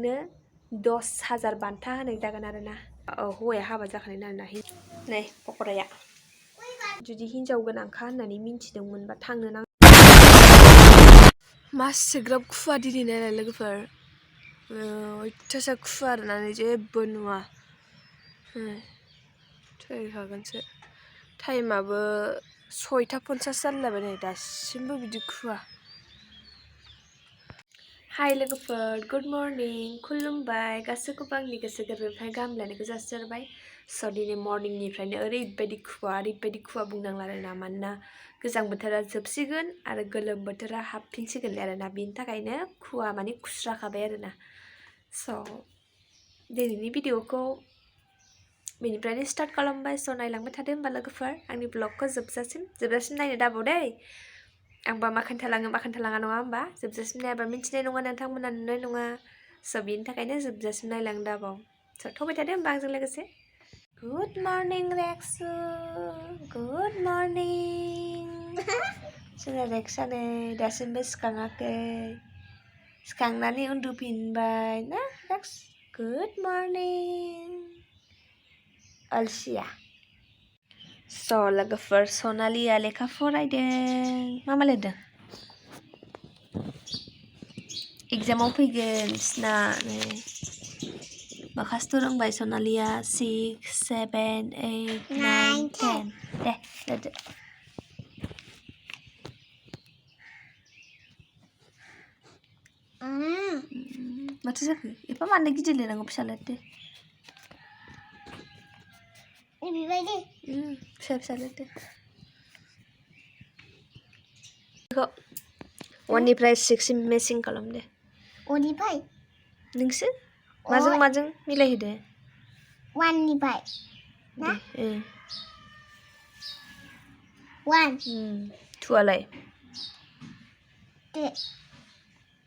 नोंनो 10,000 बान्था होनाय जागोन आरोना हौवाया हाबा जाखानाय आरोना नै पकराया जुदि हिनजाव गोनांखा होननानै मिन्थिदोंमोनबा थांनो नां मासेग्राब खुवा दिनै नायलाय लोगोफोर अयथासार खुवा आरोना जेबो नुवा थैखागोनसो टाइमाबो 6:50 जालायबाय नै दासिमबो बिदि खुवा हाय लोगोफोर गुड मर्निं खुलुमबाय गासैखौबो आंनि गोसो गोरबोनिफ्राय गाहाम हामलायनायखौ जासिहरबाय स' दिनै मर्निंनिफ्रायनो ओरैबायदि खुवा बुंनांला आरोना मानोना गोजां बोथोरा जोबसिगोन आरो गोलोम बोथोरा हाबफिनसिगोन आरोना बिनि थाखायनो खुवा माने खुस्राखाबाय आरोना स' दिनैनि भिडिअखौ बेनिफ्रायनो स्टार्ट खालामबाय स' नायलांबाय थादो होमबा लोगोफोर आंनि ब्लगखौ जोबजासिम नायनो दाबाव दै आंबा मा खोन्थालाङो मा खोन्थालाङा नङा होमबा जोबजासिम नायाबा मिन्थिनाय नङा नोंथांमोना नुनाय नङा स' बिनि थाखायनो जोबजासिम नायलांनो दाबाव स' थ'बाय थादो होमबा आंजों लोगोसे गुड मर्निं रेक्सु गुड मर्निं जोंना रेक्सआ नै दासिमबो सिखाङाखै सिखांनानै उन्दुफिनबाय ना रेक्स गुड मर्निं अलसिया स' लोगोफोर सनालिया लेखा फरायदों मा लिरदों एग्जामाव फैगोन बिसना नै माखासेथ' रोंबाय सनालिया 6, 7, 8, 9, 10 दे लिरदो माथो जाखो एफा मानो गिदिर लिरनांगौ फिसा लिरदो बेबायदि फिसा फिसा लिरदो बेखौ 1 निफ्राय 6 सिम मेसिं खालामदो 1 निफ्राय नोंसो माजों माजों मिलायहोदो 1 निफ्राय ना 1 2 आलाय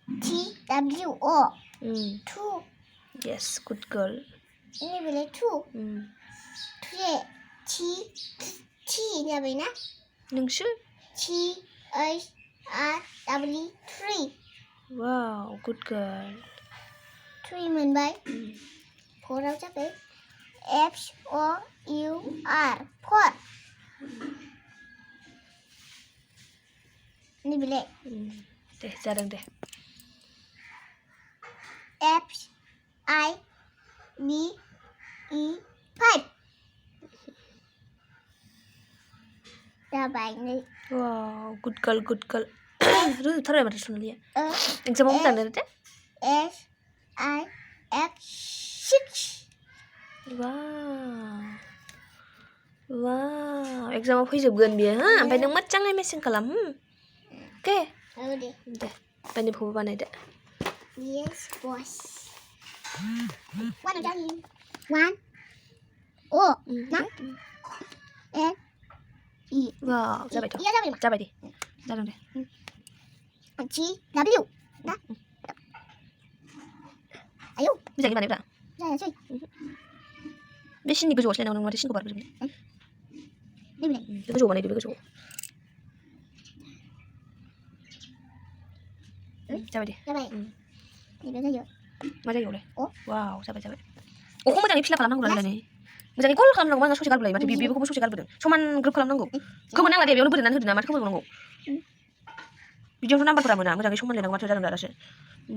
TWO 2 yes good girl ini boleh 2 T जाबाय ना नोंसो THRW 3 wow good girl 3 मोनबाय 4 आव जाबाय FOUR 4 ini boleh deh जादों दे FIBE 5 जाबाय नै wow good girl रोंथारबाय माथो सनालिया एग्जामाव मोजां लिरदो SIX 6 wow एग्जामाव फैजोबगोन बियो हा ओमफ्राय नों मोजाङै मेसिं खालाम अके दे बेनिखौबो बानायदो yes boss 1 जायो 1 O ना N E wow जाबायथ' जाबाय दे जादों दे G W ना आयौ मोजाङै बानायब्रा जायासै बे सिननि गोजौआवसो लायनांगौ नों माथो सिनखौ बारबोजोबनो बे गोजौआव बानायदो बे गोजौआव जाबाय दे जाबाय ini जायो मा जायगायावलाय वाव जाबाय अखौ मोजाङै फिला खालामनांगौ नालाय मोजाङै गल खालामनांगौ मानोना ससे गारबोलाय माथो बेखौबो ससे गारबोदों समान ग्रोब खालामनांगौ गोमोन नांला दे बेयावनो बोदेरनानै होदो ना माथो खोमोन नांगौ बिदियावथ' नाम्बारफोरा मोना मोजाङै समान लिरनांगौ माथो जादों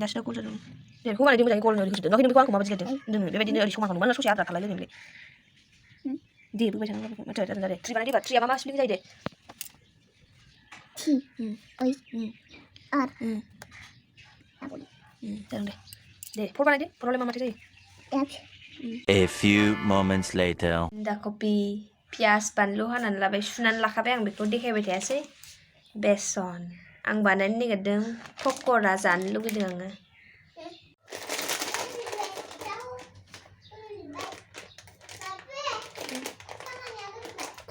दासो गल जादों दे बेखौ बानायदों मोजाङै गल होदो नों बेखौ आंखौ माबायदि लिरदों दोङो बेबायदिनो ओरै समान खालामनांगौ ससे आद्रा थालाय लायनाय दे बोबाय थानांगौ माथो जादों दे 3 बानायदो 3 मा स्पेलिं जायो दे TIR जादों दे 4 बानायदो 4आवलाय मा माथो जायो A few moments later दा कपि पियास बानलु हानानै लाबाय सुनानै लाखाबाय आं बेखौ देखायबाय थायासै बेसन आं बानायनो नागिरदों पकरा जानो लुगैदों आङो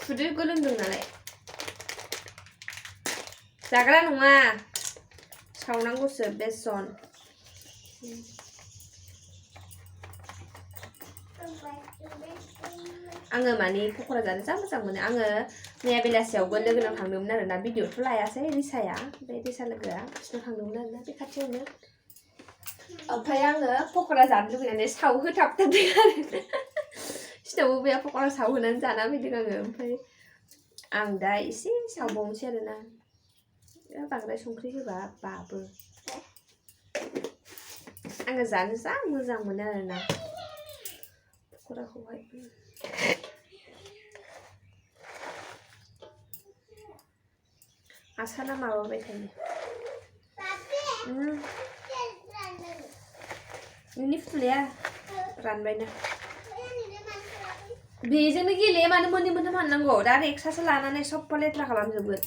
खुदै गोलोमदों नालाय जाग्रा नङा सावनांगौसो बेसन आङो माने पकरा जानो जा मोजां मोनो आङो मैया बेलासियावबो लोगोनाव थांदोंमोन आरोना भिडिअथ' लायासै रिसाया बे रिसा लोगोआ बिसिनाव थांदोंमोन आरोना बे खाथियावनो ओमफ्राय आङो पकरा जानो लुगैनानै सावहोथाबथारदों आरो सिनावबो बे पकरा सावहोनानै जाना फैदों आङो ओमफ्राय आं दा एसे सावबावनोसै आरोना बांद्राय संख्रि होबा बाबो आङो जानो जा मोजां मोनो आरोना पकराखौहाय आसाना माबाबाय थायो नोंनि फुथुलाया रानबायना बेजोंनो गेले मानो मोननै मोनथाम हाननांगौ दा एक्सासो लानानै सबबा लेथ्रा खालामजोबगोन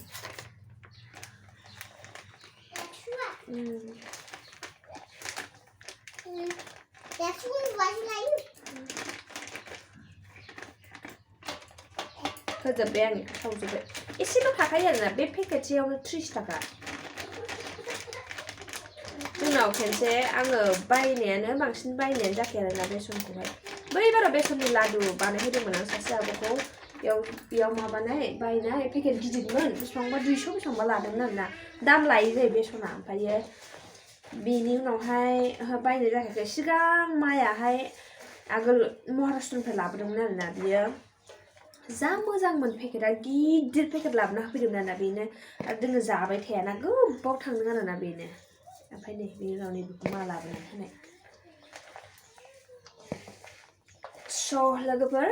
होजोब्बाय आङो सावजोब्बाय एसेल' थाखायो आरोना बे पेकेटसेयावनो 30 थाखा जोंनाव खेनसे आङो बायनायानो बांसिन बायनायानो जाखाया आरोना बेसनखौहाय बैबाराव बेसननि लादु बानायहोदोंमोन आं सासे आब'खौ बेयाव माबानाय बायनाय पेकेट गिदिरमोन बेसेबांबा 200 बेसेबांबा लादोंमोन आरोना दाम लायो जायो बेसना ओमफ्रायो बेनि उनावहाय बायनाय जाखायाखै सिगां मायाहाय आगोल महाराष्ट्रनिफ्राय लाबोदोंमोन आरोना बियो जा मोजांमोन पेकेटआ गिदिर पेकेट लाबोना होफैदोंमोन आरोना बेनो आरो जोङो जाबाय थायाना गोबाव थांदों आरोना बेनो ओमफ्राय नै बेनि उनाव नैबेखौ मा लाबोना होनाय स' लोगोफोर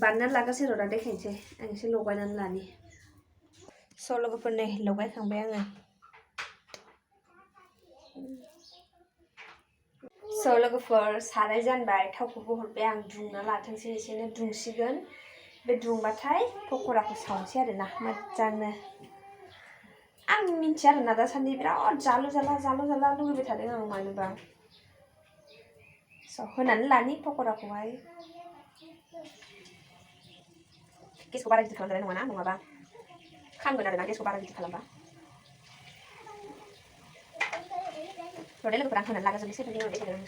बानायनानै लागासिनो र' दा देखायनोसै आं एसे लगायनानै लानि स' लोगोफोर नै लगायखांबाय आङो स' लोगोफोर साराय जानबाय थावखौबो हरबाय आं दुंना लाथोंसै एसेनो दुंसिगोन बे दुंबाथाय पकराखौ सावनोसै आरोना मोजांनो आं मिन्थिया आरोना दासान्दि बिराद जालु जाला लुगैबाय थादों आं मानोबा स' होनानै लानि पकराखौहाय गेसखौ बारा गिदिर खालामजानाय नङा ना नङाबा खामगोन आरोना गेसखौ बारा गिदिर खालामबा र'दे लोगोफोर आं होनानै लागाजोबनोसै बिनि उनाव देखायगोन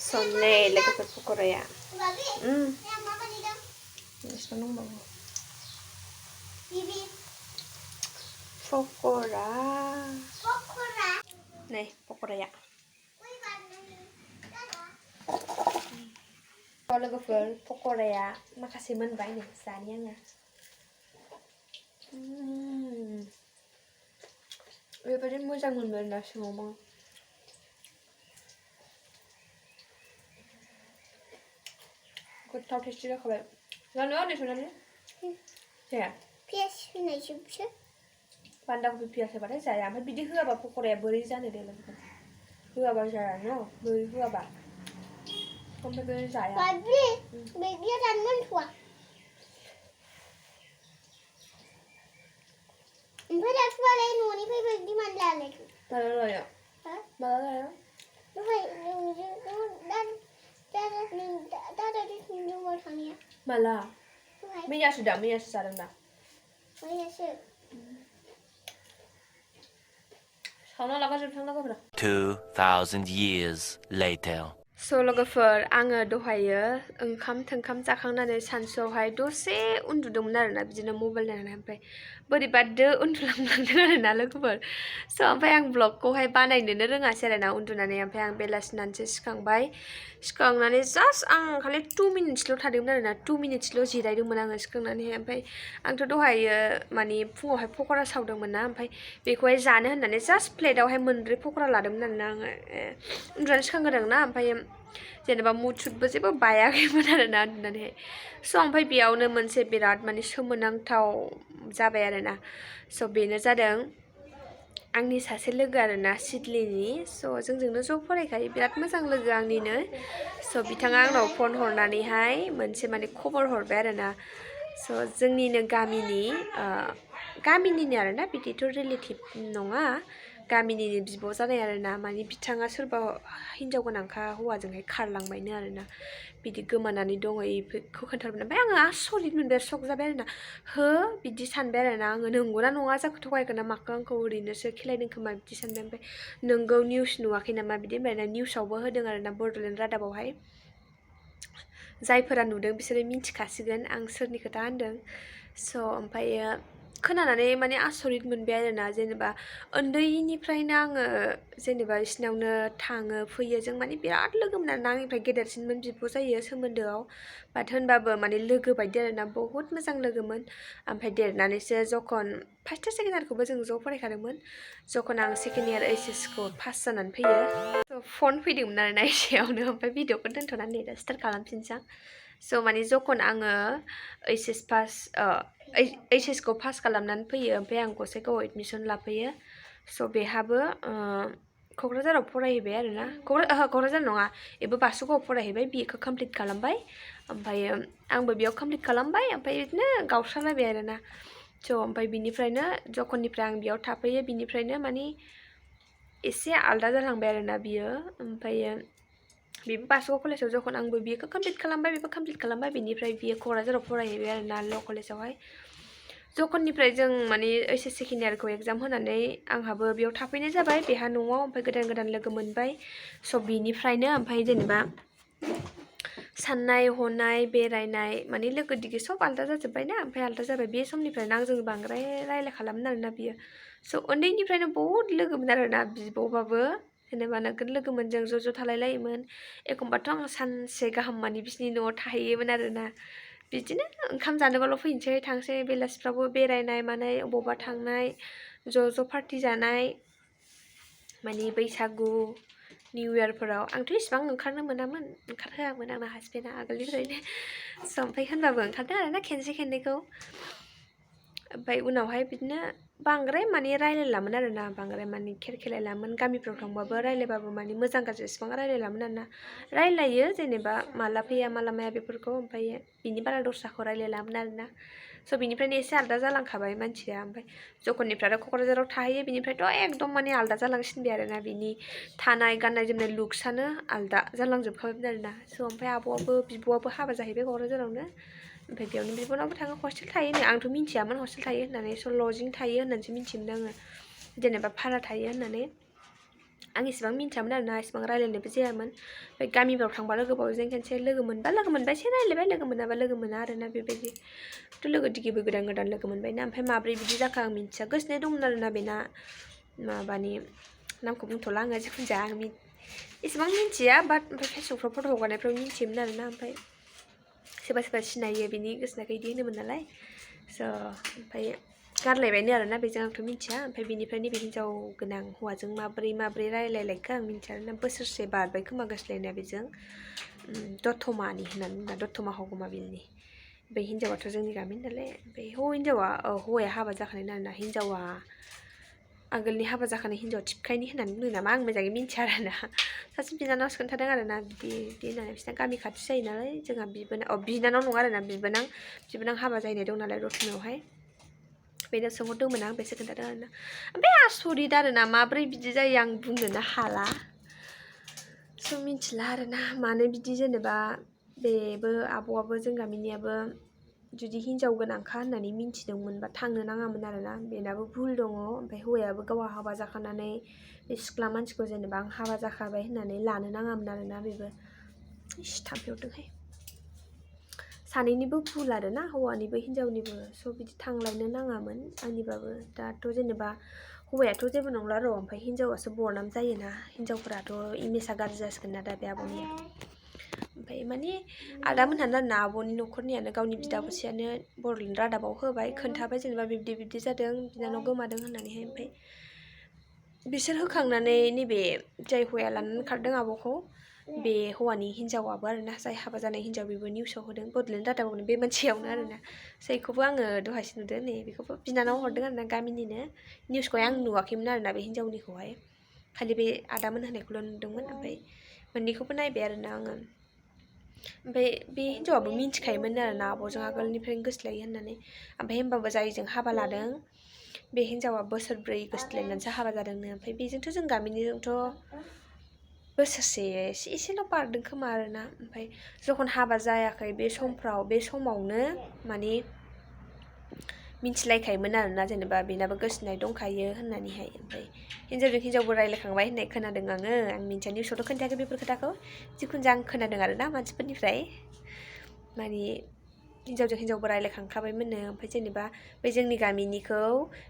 sonne लोगोफोर पकराया बेसेबां दंबावो पकरा नै पकराया लोगोफोर पकराया माखासे मोनबाय नै जानि आङो बेबायदि मोजां मोनबाय दा सिङावबो गोथाव टेस्टि जाखाबाय जानो नै संनानै जाया पियास होनायजोबसो बान्दा कफि पियास होबाथाय जाया ओमफ्राय बिदि होआबा पकराया बोरै जानो दे लोगोफोर होआबा जाया न बोरै होआबा ओमफ्राय बे जाया बेबिया जानो मोनथ'आ ओमफ्राय दासुवालाय न'निफ्राय बेबायदि मानो लालायखो माला लाया माला लाया दहाय दादा थांनाया माला मैयासो जादों दा मैयासो सावना लागाजोबथां लोगोफोरा 2000 years later. स' लोगोफोर आङो दहायो ओंखाम थोंखाम जाखांनानै सानसुआवहाय दसे उन्दुदोंमोन आरोना बिदिनो मबाइल नायनानै ओमफ्राय बोरैबा उन्दुलांदों आरोना लोगोफोर स' ओमफ्राय आं ब्लगखौहाय बानायनोनो रोङासै आरोना उन्दुनानै ओमफ्राय आं बेलासिनानैसो सिखांनानै जास्ट आं खालि 2 मिनिट्सल' थादोंमोन आरोना 2 मिनिट्सल' जिरायदोंमोन आङो सिखांनानैहाय ओमफ्राय आंथ' दहायो माने फुङावहाय पकरा सावदोंमोन ना ओमफ्राय बेखौहाय जानो होननानै जास्ट प्लेटावहाय 2 पकरा लादोंमोन आरोना आङो उन्दुनानै सिखांग्रोदों ना ओमफ्राय जेनेबा मुड सुटबो जेबो बायाखैमोन आरोना उन्दुनानैहाय स' ओमफ्राय बेयावनो मोनसे बिराद माने सोमोनांथाव जाबाय आरोना स' बेनो जादों आंनि सासे लोगो आरोना सिडलिनि स' जोंजोंनो ज' फरायखायो बिराद मोजां लोगो आंनिनो स' बिथाङा आंनाव फन हरनानैहाय मोनसे माने खबर हरबाय आरोना स' जोंनिनो गामिनिनो आरोना बिदिथ' रिलेटिभ नङा गामिनिनो बिब' जानाय आरोना माने बिथाङा सोरबा हिन्जाव गोनांखा हौवाजोंहाय खारलांबायनो आरोना बिदि गोमानानै दङ बेखौ खोन्थाहरबाय ओमफ्राय आङो आसरित मोनबाय शक जाबाय आरोना हो बिदि सानबाय आरोना आङो नंगौना नङा जाखो थगायगोन ना माखो आंखौ ओरैनोसो खेलायदों खोमा बिदि सानबाय ओमफ्राय नोंगौ निउस नुवाखै नामा बिदि होनबाय निउसावबो होदों आरोना बड'लेण्ड रादाबावहाय जायफोरा नुदों बिसोरो मिन्थिखासिगोन आं सोरनि खोथा होनदों स' ओमफ्रायो खोनानानै माने आसरित मोनबाय आरोना जेनेबा उन्दैनिफ्रायनो आङो जेनेबा बिसिनावनो थाङो फैयो जों माने बिराद लोगोमोन आरोना आंनिफ्राय गेदेरसिनमोन बिब' जायो सोमोन्दोआव बाट होनबाबो माने लोगो बायदि आरोना बहुत मोजां लोगोमोन ओमफ्राय देरनानैसो जखन फार्स्ट इयार सेकेन्ड इयारखौबो जों ज' फरायखादोंमोन जखन आं सेकेन्ड इयार HS खौ पास जानानै फैयो फन फैदोंमोन आरोना एसेयावनो ओमफ्राय भिडिअखौ दोन्थ'नानै दा स्टार्ट खालामफिनसां स' माने जखन आङो HS खौ पास खालामनानै फैयो ओमफ्राय आं गसाइगावआव एडमिसन लाफैयो स' बेहाबो क'क्राझाराव फरायहैबाय आरोना क'क्राझार नङा बेबो बासुगावआव फरायहैबाय BA खौ कमप्लिट खालामबाय ओमफ्रायो आंबो बेयाव कमप्लिट खालामबाय ओमफ्राय बिदिनो गावस्रालायबाय आरोना स' ओमफ्राय बिनिफ्रायनो जखननिफ्राय आं बेयाव थाफैयो बिनिफ्रायनो माने एसे आलदा जालांबाय आरोना बियो ओमफ्रायो बेबो बासुगाव कलेजाव जखन आंबो BA खौ कमप्लिट खालामबाय बेबो कमप्लिट खालामबाय बिनिफ्राय बियो क'क्राझाराव फरायहैबाय आरोना ल' कलेजावहाय जखननिफ्राय जों माने HS सेकेन्ड इयारखौ एग्जाम होनानै आंहाबो बेयाव थाफैनाय जाबाय बेहा न'आव ओमफ्राय गोदान लोगो मोनबाय स' बिनिफ्रायनो ओमफ्राय जेनेबा साननाय हनाय बेरायनाय माने लोगो दिगि सब आलदा जाजोब्बाय ना ओमफ्राय आलदा जाबाय बे समनिफ्रायनो आंजों बांद्राय रायलायखालामोन आरोना बियो स' उन्दैनिफ्रायनो बहुत लोगोमोन आरोना बिब'बाबो जेनेबा नोगोद लोगोमोन जों ज' थालायलायोमोन एखमबाथ' आं सानसे गाहाम माने बिसिनि न'आव थाहैयोमोन आरोना बिदिनो ओंखाम जानोबाल' फैनोसै थांसै बेलासिफ्रावबो बेरायनाय मानाय अबावबा थांनाय ज' पार्टि जानाय माने बैसागु निउ इयारफोराव आंथ' इसिबां ओंखारनो मोनामोन ओंखारहोआमोन आंना हासबेन्डआ आगोलनिफ्रायनो स' ओमफ्राय होनबाबो ओंखारदों आरोना खेनसे खेननैखौ ओमफ्राय उनावहाय बिदिनो बांद्राय माने रायलायलामोन आरोना बांद्राय माने खेलायलामोन गामिफ्राव थांबाबो रायलायबाबो माने मोजां गाज्रि इसिबां रायलायलामोन आरोना रायलायो जेनेबा माला फैया माला माया बेफोरखौ ओमफ्राय बिनि बारा दस्राखौ रायलायलामोन आरोना स' बिनिफ्रायनो एसे आलदा जालांखाबाय मानसिया ओमफ्राय जखननिफ्राय आरो क'क्राझाराव थाहैयो बिनिफ्रायथ' एकदम माने आलदा जालांसिनबाय आरोना बिनि थानाय गाननाय जोमनाय लुक्सआनो आलदा जालांजोबखाबायमोन आरोना स' ओमफ्राय बिब'आबो हाबा जाहैबाय क'क्राझारावनो ओमफ्राय बेयावनो बिब'नावबो थाङो हस्टेल थायोनो आंथ' मिन्थियामोन हस्टेल थायो होननानै स' लजिं थायो होननानैसो मिन्थियोमोन आङो जेनेबा भारा थायो होननानै आं इसिबां मिन्थियामोन आरोना इसिबां रायलायनायबो जायामोन ओमफ्राय गामिफ्राव थांबाल' गोबावजों खेनसे लोगो मोनबा लोगो मोनबायसो रायलायबाय लोगो मोनाबा लोगो मोना आरोना बेबायदिथ' लोगो दिगिबो गोदान लोगो मोनबायना ओमफ्राय माब्रै बिदि जाखो आं मिन्थिया गोसोनाय दंमोन आरोना बेना माबानि नामखौ बुंथ'ला आङो जिखुनु जाया आं इसिबां मिन्थिया बाट ओमफ्राय फेसबुकफ्राव फट' हगारनायफ्राव मिन्थियोमोन आरोना ओमफ्राय सोरबा सिनायो बिनि गोसोनाखौ बिदि होनोमोन नालाय स' ओमफ्राय गारलायबायनो आरोना बेजों आंथ' मिन्थिया ओमफ्राय बिनिफ्राय नैबे हिन्जाव गोनां हौवाजों माब्रै रायलायलायखो आं मिन्थिया आरोना बोसोरसे बारबाय खोमा गोसोलायनाया बेजों दतमानि होननानै बुंदा दतमा हगमाबिलनि बे हिन्जावाथ' जोंनि गामिनि नालाय ओमफ्राय हौवाया हाबा जाखानाय आरोना हिन्जावा आगोलनि हाबा जाखानाय हिन्जाव थिबखायनि होननानै बुंदों नामा आं मोजाङै मिन्थिया आरोना सासे बिनानावसो खोन्थादों आरोना बिदि होननानै बिसिना गामि खाथि जायो नालाय जोंहा बिनानाव नङा आरोना बिबोनां हाबा जाहैनाय दं नालाय दतमायावहाय बेनो सोंहरदोंमोन आं बेसो खोन्थादों आरोना ओमफ्राय आसरित आरोना माब्रै बिदि जायो आं बुंनोनो हाला स' मिन्थिला आरोना मानो बिदि जेनेबा बेबो आब'आबो जों गामिनियाबो जुदि हिन्जाव गोनांखा होननानै मिन्थिदोंमोनबा थांनो नाङामोन आरोना बेनाबो भुल दङ ओमफ्राय हौवायाबो गावहा हाबा जाखानानै बे सिख्ला मानसिखौ जेनेबा आं हाबा जाखाबाय होननानै लानो नाङामोन आरोना बेबो थाम्फै अरदोंहाय सानैनिबो भुल आरोना हौवानिबो हिन्जावनिबो स' बिदि थांलायनो नाङामोन आंनिबाबो दाथ' जेनेबा हौवायाथ' जेबो नंला र' ओमफ्राय हिन्जावासो बरनाम जायोना हिन्जावफोराथ' इमेजआ गाज्रि जासिगोन ना दा बे आब'निया ओमफ्राय माने आदामोनहानो आरोना आब'नि न'खरनियानो गावनि बिदा असेयानो बर'नि रादाबाव होबाय खोन्थाबाय जेनेबा बिब्दि जादों बिनानाव गोमादों होननानैहाय ओमफ्राय बिसोर होखांनानै नैबे जाय हौवाया लानानै खारदों आब'खौ बे हौवानि हिन्जावाबो आरोना जाय हाबा जानाय हिन्जाव बेबो निउसाव होदों बड'लेण्ड रादाबावनो बे मोनसेयावनो आरोना जायखौबो आङो दहायसो नुदों नै बेखौबो बिनानाव हरदों आरोना गामिनिनो निउसखौहाय आं नुवाखैमोन आरोना बे हिन्जावनिखौहाय खालि बे आदामोन होनायखौल' नुदोंमोन ओमफ्राय मोननैखौबो नायबाय आरोना आङो ओमफ्राय बे हिन्जावाबो मिन्थिखायोमोन आरोना आब'जों आगोलनिफ्रायनो गोसोलायो होननानै ओमफ्राय होमबाबो जायजों हाबा लादों बे हिन्जावा बोसोरब्रै गोसोलायनानैसो हाबा जादोंनो ओमफ्राय बेजोंथ' जों गामिनिजोंथ' बोसोरसे एसेल' बारदों खोमा आरोना ओमफ्राय जखन हाबा जायाखै बे समावनो माने मिन्थिलायखायोमोन आरोना जेनेबा बेनाबो गोसोनाय दंखायो होननानैहाय ओमफ्राय हिन्जावजों हिन्जावबो रायलायखांबाय होननाय खोनादों आं मिन्थिया निउसावथ' खोन्थायाखै बेफोर खोथाखौ जिखुनु जाया आं खोनादों आरोना मानसिफोरनिफ्राय माने हिन्जावजों हिन्जावबो रायलायखांखाबायमोननो ओमफ्राय जेनेबा बै जोंनि गामिनिखौ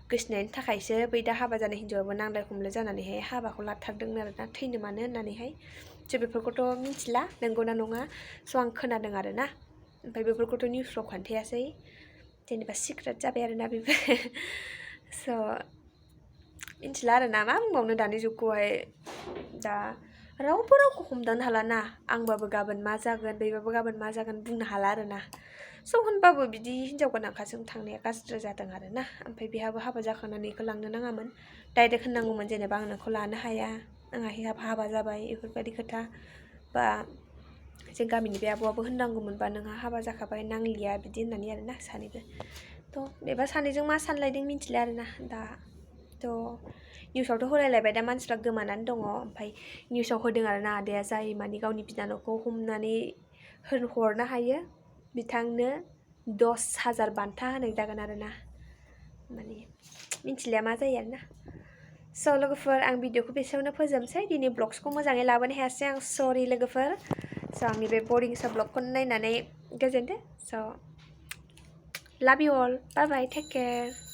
गोसथोनायनि थाखायसो बै दा हाबा जानाय हिन्जावाबो नांलाय खमलाय जानानैहाय हाबाखौ लाथारदोंनो आरोना थैनो मानो होननानैहाय जों बेफोरखौथ' मिथिला नंगौना नङा स' आं खोनादों आरोना ओमफ्राय बेफोरखौथ' निउसफ्राव खोन्थायासै जेनेबा सिक्रेट जाबाय आरोना बेबो स' मिथिला आरोना मा बुंबावनो दानि जुगखौहाय दा रावबो रावखौ हमदांनो हाला ना आंबाबो गाबोन मा जागोन बैबाबो गाबोन मा जागोन बुंनो हाला आरोना स' होनबाबो बिदि हिन्जाव गोनांखाजों थांनाया गाज्रि जादों आरोना ओमफ्राय बेहाबो हाबा जाखांनानै बेखौ लांनो नाङामोन डाइरेक्ट होननांगौमोन जेनेबा आं नोंखौ लानो हाया आंहा हाबा जाबाय बेफोरबायदि खोथा बा जों गामिनि बे आब'आबो होननांगौमोन बा नोंहा हाबा जाखाबाय नांलिया बिदि होननानै आरोना सानैबो थ' बेबा सानैजों मा सानलायदों मिथिला आरोना दा थ' निउसावथ' होलायलायबाय दा मानसिफ्रा गोमानानै दङ ओमफ्राय निउसाव होदों आरोना आदाया जाय माने गावनि बिनानावखौ हमनानै हरनो हायो बिथांनो 10,000 बान्था होनाय जागोन आरोना माने मिथिला मा जायो आरोना स' लोगोफोर आं भिडिअखौ बेसेयावनो फोजोबसै दिनै ब्लग्सखौ मोजाङै लाबोनो हायासै आं सरि लोगोफोर स' आंनि बे बरिंसा ब्लगखौनो नायनानै गोजोनदो स' लाभ इउ अल बाय बाय टेक केयार